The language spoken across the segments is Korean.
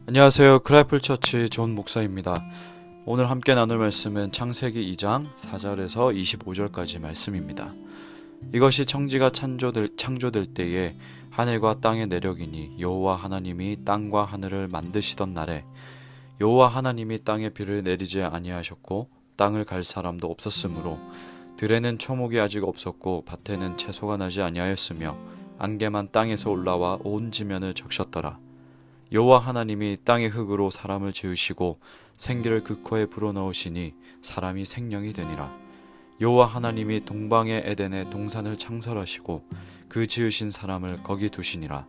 안녕하세요. 크라이플 처치 존 목사입니다. 오늘 함께 나눌 말씀은 창세기 2장 4절에서 25절까지 말씀입니다. 이것이 청지가 창조될 때에 하늘과 땅의 내력이니 여호와 하나님이 땅과 하늘을 만드시던 날에 여호와 하나님이 땅에 비를 내리지 아니하셨고 땅을 갈 사람도 없었으므로 들에는 초목이 아직 없었고 밭에는 채소가 나지 아니하였으며 안개만 땅에서 올라와 온 지면을 적셨더라. 여호와 하나님이 땅의 흙으로 사람을 지으시고 생기를 그 코에 불어넣으시니 사람이 생명이 되니라. 여호와 하나님이 동방의 에덴에 동산을 창설하시고 그 지으신 사람을 거기 두시니라.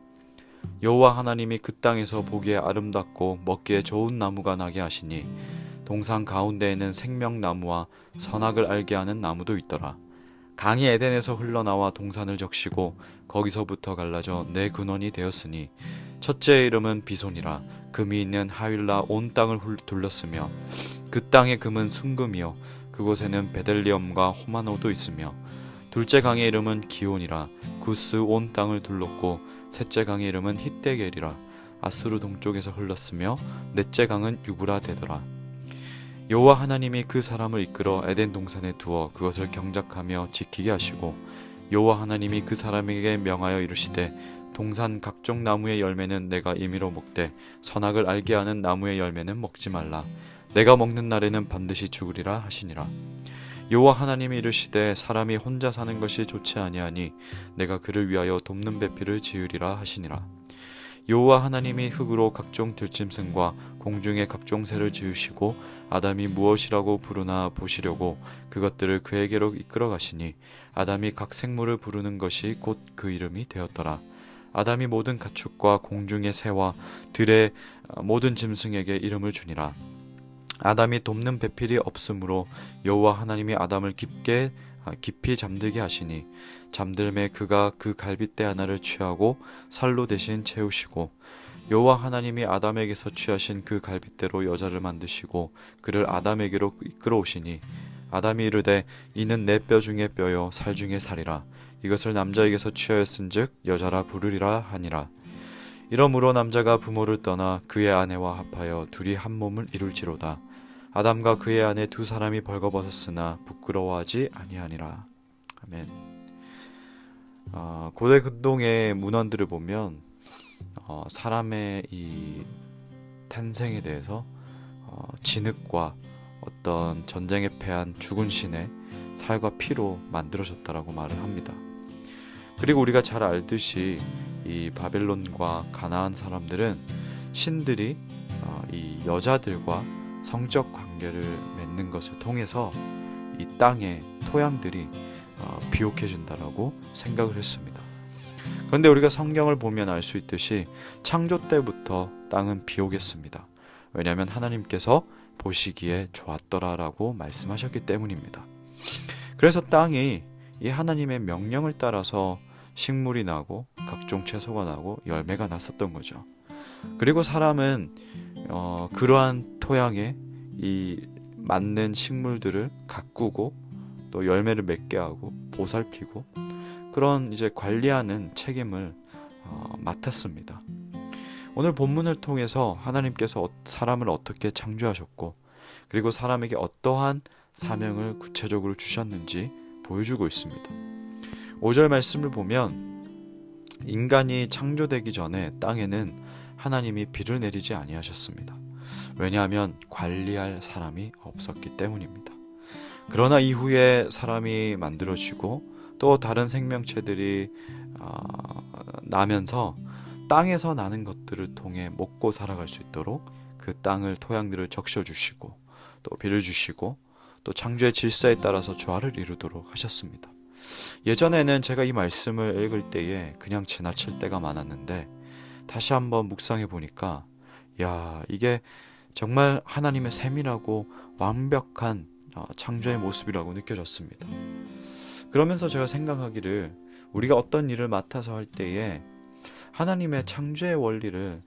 여호와 하나님이 그 땅에서 보기에 아름답고 먹기에 좋은 나무가 나게 하시니 동산 가운데에는 생명나무와 선악을 알게 하는 나무도 있더라. 강이 에덴에서 흘러나와 동산을 적시고 거기서부터 갈라져 네 근원이 되었으니 첫째의 이름은 비손이라. 금이 있는 하윌라 온 땅을 둘렀으며 그 땅의 금은 순금이요 그곳에는 베델리엄과 호마노도 있으며 둘째 강의 이름은 기온이라. 구스 온 땅을 둘렀고 셋째 강의 이름은 히데겔이라. 아수르 동쪽에서 흘렀으며 넷째 강은 유브라 되더라. 여호와 하나님이 그 사람을 이끌어 에덴 동산에 두어 그것을 경작하며 지키게 하시고 여호와 하나님이 그 사람에게 명하여 이르시되 동산 각종 나무의 열매는 내가 임의로 먹되 선악을 알게 하는 나무의 열매는 먹지 말라. 내가 먹는 날에는 반드시 죽으리라 하시니라. 여호와 하나님이 이르시되 사람이 혼자 사는 것이 좋지 아니하니 내가 그를 위하여 돕는 배필을 지으리라 하시니라. 여호와 하나님이 흙으로 각종 들짐승과 공중의 각종 새를 지으시고 아담이 무엇이라고 부르나 보시려고 그것들을 그에게로 이끌어 가시니 아담이 각 생물을 부르는 것이 곧 그 이름이 되었더라. 아담이 모든 가축과 공중의 새와 들의 모든 짐승에게 이름을 주니라. 아담이 돕는 배필이 없으므로 여호와 하나님이 아담을 깊이 잠들게 하시니 잠들매 그가 그 갈빗대 하나를 취하고 살로 대신 채우시고 여호와 하나님이 아담에게서 취하신 그 갈빗대로 여자를 만드시고 그를 아담에게로 이끌어오시니 아담이 이르되 이는 내 뼈 중에 뼈요 살 중에 살이라. 이것을 남자에게서 취하였은즉 여자라 부르리라 하니라. 이러므로 남자가 부모를 떠나 그의 아내와 합하여 둘이 한 몸을 이룰지로다. 아담과 그의 아내 두 사람이 벌거벗었으나 부끄러워하지 아니하니라. 아멘. 고대 근동의 문헌들을 보면 사람의 이 탄생에 대해서 진흙과 어떤 전쟁에 패한 죽은 신의 살과 피로 만들어졌다라고 말을 합니다. 그리고 우리가 잘 알듯이 이 바벨론과 가나안 사람들은 신들이 이 여자들과 성적 관계를 맺는 것을 통해서 이 땅의 토양들이 비옥해진다라고 생각을 했습니다. 그런데 우리가 성경을 보면 알 수 있듯이 창조 때부터 땅은 비옥했습니다. 왜냐하면 하나님께서 보시기에 좋았더라라고 말씀하셨기 때문입니다. 그래서 땅이 이 하나님의 명령을 따라서 식물이 나고 각종 채소가 나고 열매가 났었던 거죠. 그리고 사람은 그러한 토양에 이 맞는 식물들을 가꾸고 또 열매를 맺게 하고 보살피고 그런 이제 관리하는 책임을 맡았습니다. 오늘 본문을 통해서 하나님께서 사람을 어떻게 창조하셨고 그리고 사람에게 어떠한 사명을 구체적으로 주셨는지 보여주고 있습니다. 5절 말씀을 보면 인간이 창조되기 전에 땅에는 하나님이 비를 내리지 아니하셨습니다. 왜냐하면 관리할 사람이 없었기 때문입니다. 그러나 이후에 사람이 만들어지고 또 다른 생명체들이 나면서 땅에서 나는 것들을 통해 먹고 살아갈 수 있도록 그 땅을 토양들을 적셔주시고 또 비를 주시고 또 창조의 질서에 따라서 조화를 이루도록 하셨습니다. 예전에는 제가 이 말씀을 읽을 때에 그냥 지나칠 때가 많았는데 다시 한번 묵상해 보니까 이게 정말 하나님의 세밀하고 완벽한 창조의 모습이라고 느껴졌습니다. 그러면서 제가 생각하기를 우리가 어떤 일을 맡아서 할 때에 하나님의 창조의 원리를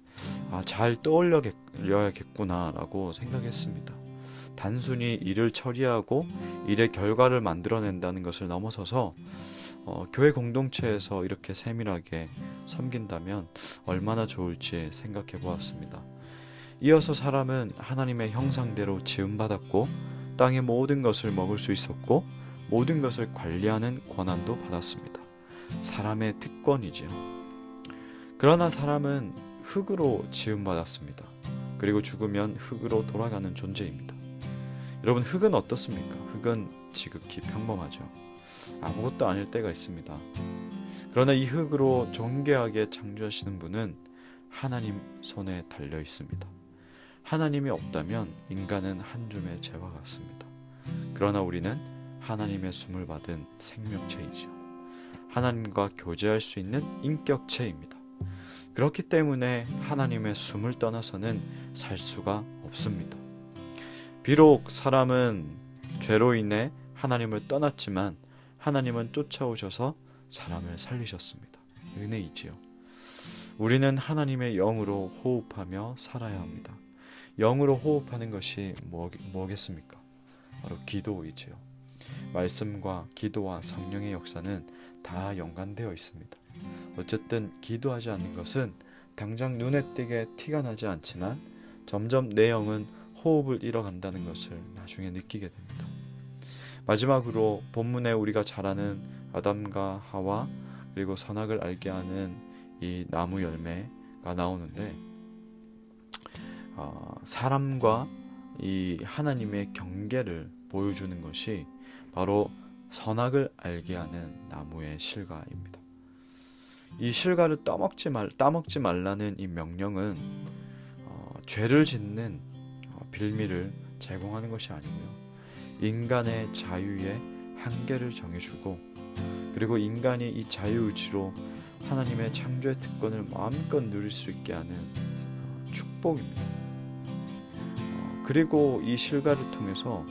잘 떠올려야겠구나라고 생각했습니다. 단순히 일을 처리하고 일의 결과를 만들어낸다는 것을 넘어서서 교회 공동체에서 이렇게 세밀하게 섬긴다면 얼마나 좋을지 생각해 보았습니다. 이어서 사람은 하나님의 형상대로 지음받았고 땅의 모든 것을 먹을 수 있었고 모든 것을 관리하는 권한도 받았습니다. 사람의 특권이지요. 그러나 사람은 흙으로 지음받았습니다. 그리고 죽으면 흙으로 돌아가는 존재입니다. 여러분, 흙은 어떻습니까? 흙은 지극히 평범하죠. 아무것도 아닐 때가 있습니다. 그러나 이 흙으로 존귀하게 창조하시는 분은 하나님 손에 달려 있습니다. 하나님이 없다면 인간은 한 줌의 재와 같습니다. 그러나 우리는 하나님의 숨을 받은 생명체이지요. 하나님과 교제할 수 있는 인격체입니다. 그렇기 때문에 하나님의 숨을 떠나서는 살 수가 없습니다. 비록 사람은 죄로 인해 하나님을 떠났지만 하나님은 쫓아오셔서 사람을 살리셨습니다. 은혜이지요. 우리는 하나님의 영으로 호흡하며 살아야 합니다. 영으로 호흡하는 것이 뭐겠습니까? 바로 기도이지요. 말씀과 기도와 성령의 역사는 다 연관되어 있습니다. 어쨌든 기도하지 않는 것은 당장 눈에 띄게 티가 나지 않지만 점점 내 영은 호흡을 잃어간다는 것을 나중에 느끼게 됩니다. 마지막으로 본문에 우리가 잘 아는 아담과 하와 그리고 선악을 알게 하는 이 나무 열매가 나오는데 사람과 이 하나님의 경계를 보여주는 것이 바로 선악을 알게 하는 나무의 실과입니다. 이 실과를 따먹지 말라는 이 명령은 죄를 짓는 빌미를 제공하는 것이 아니고요. 인간의 자유의 한계를 정해주고 그리고 인간이 이 자유의지로 하나님의 창조의 특권을 마음껏 누릴 수 있게 하는 축복입니다. 그리고 이 실과를 통해서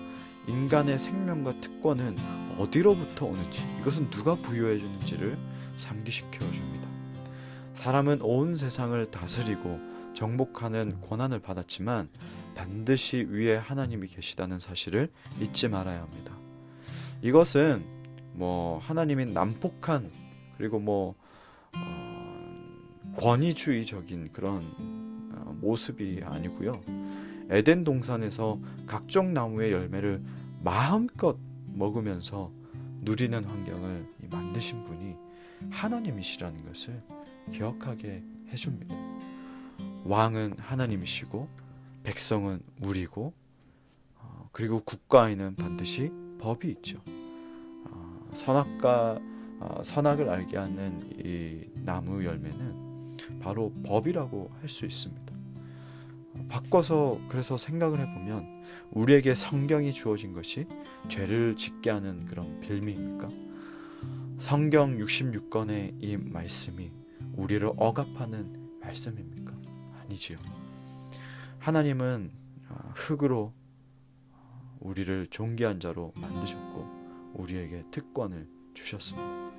인간의 생명과 특권은 어디로부터 오는지, 이것은 누가 부여해 주는지를 상기시켜 줍니다. 사람은 온 세상을 다스리고 정복하는 권한을 받았지만 반드시 위에 하나님이 계시다는 사실을 잊지 말아야 합니다. 이것은 하나님이 난폭한 그리고 권위주의적인 그런 모습이 아니고요. 에덴 동산에서 각종 나무의 열매를 마음껏 먹으면서 누리는 환경을 만드신 분이 하나님이시라는 것을 기억하게 해줍니다. 왕은 하나님이시고 백성은 우리고 그리고 국가에는 반드시 법이 있죠. 선악을 알게 하는 이 나무 열매는 바로 법이라고 할 수 있습니다. 바꿔서 그래서 생각을 해보면 우리에게 성경이 주어진 것이 죄를 짓게 하는 그런 빌미입니까? 성경 66권의 이 말씀이 우리를 억압하는 말씀입니까? 아니지요. 하나님은 흙으로 우리를 존귀한 자로 만드셨고 우리에게 특권을 주셨습니다.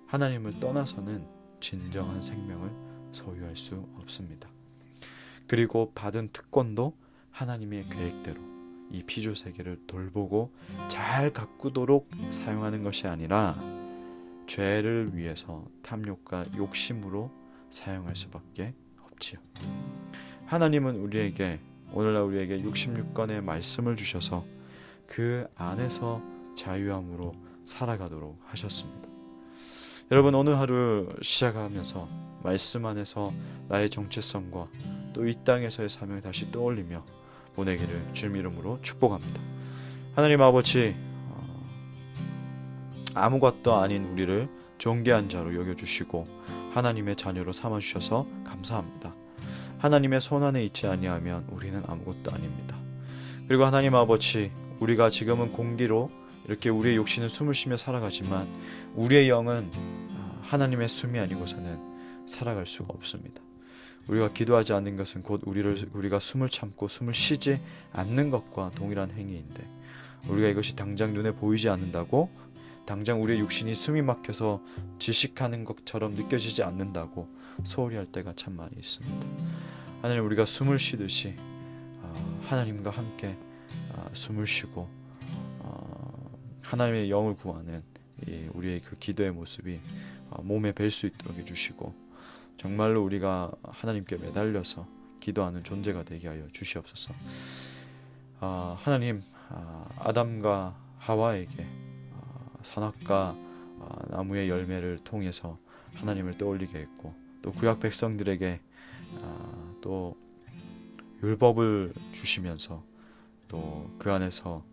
하나님을 떠나서는 진정한 생명을 소유할 수 없습니다. 그리고 받은 특권도 하나님의 계획대로 이 피조 세계를 돌보고 잘 가꾸도록 사용하는 것이 아니라 죄를 위해서 탐욕과 욕심으로 사용할 수밖에 없지요. 하나님은 오늘날 우리에게 66권의 말씀을 주셔서 그 안에서 자유함으로 살아가도록 하셨습니다. 여러분, 오늘 하루 시작하면서 말씀 안에서 나의 정체성과 또 이 땅에서의 사명을 다시 떠올리며 보내기를 주님 이름으로 축복합니다. 하나님 아버지, 아무것도 아닌 우리를 존귀한 자로 여겨주시고 하나님의 자녀로 삼아주셔서 감사합니다. 하나님의 손안에 있지 아니하면 우리는 아무것도 아닙니다. 그리고 하나님 아버지, 우리가 지금은 공기로 이렇게 우리의 육신은 숨을 쉬며 살아가지만 우리의 영은 하나님의 숨이 아니고서는 살아갈 수가 없습니다. 우리가 기도하지 않는 것은 곧 우리가 숨을 참고 숨을 쉬지 않는 것과 동일한 행위인데 우리가 이것이 당장 눈에 보이지 않는다고 당장 우리의 육신이 숨이 막혀서 지식하는 것처럼 느껴지지 않는다고 소홀히 할 때가 참 많이 있습니다. 하나님, 우리가 숨을 쉬듯이 하나님과 함께 숨을 쉬고 하나님의 영을 구하는 우리의 그 기도의 모습이 몸에 뵐 수 있도록 해주시고 정말로 우리가 하나님께 매달려서 기도하는 존재가 되게 하여 주시옵소서. 하나님, 아담과 하와에게 선악과 나무의 열매를 통해서 하나님을 떠올리게 했고, 또 구약 백성들에게 또 율법을 주시면서 또 그 안에서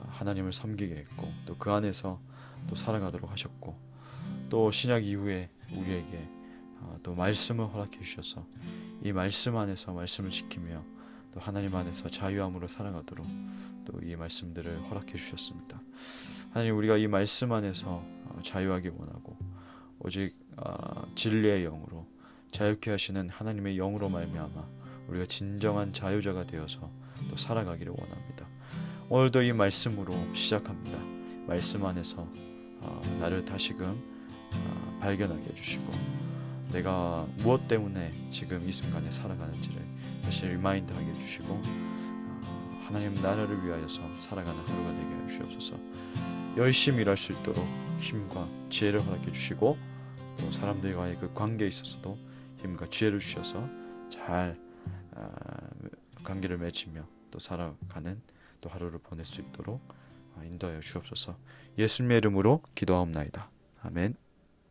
하나님을 섬기게 했고, 또 그 안에서 또 살아가도록 하셨고, 또 신약 이후에 우리에게 또 말씀을 허락해 주셔서 이 말씀 안에서 말씀을 지키며 또 하나님 안에서 자유함으로 살아가도록 또 이 말씀들을 허락해 주셨습니다. 하나님, 우리가 이 말씀 안에서 자유하기 원하고, 오직 진리의 영으로 자유케 하시는 하나님의 영으로 말미암아 우리가 진정한 자유자가 되어서 또 살아가기를 원합니다. 오늘도 이 말씀으로 시작합니다. 말씀 안에서 나를 다시금 발견하게 해주시고, 내가 무엇 때문에 지금 이 순간에 살아가는지를 다시 리마인드하게 해주시고, 하나님 나라를 위하여서 살아가는 하루가 되게 하여 주시옵소서. 열심히 일할 수 있도록 힘과 지혜를 허락해 주시고, 또 사람들과의 그 관계에 있어서도 힘과 지혜를 주셔서 잘 관계를 맺으며 또 살아가는 또 하루를 보낼 수 있도록 인도하여 주옵소서. 예수님의 이름으로 기도하옵나이다. 아멘.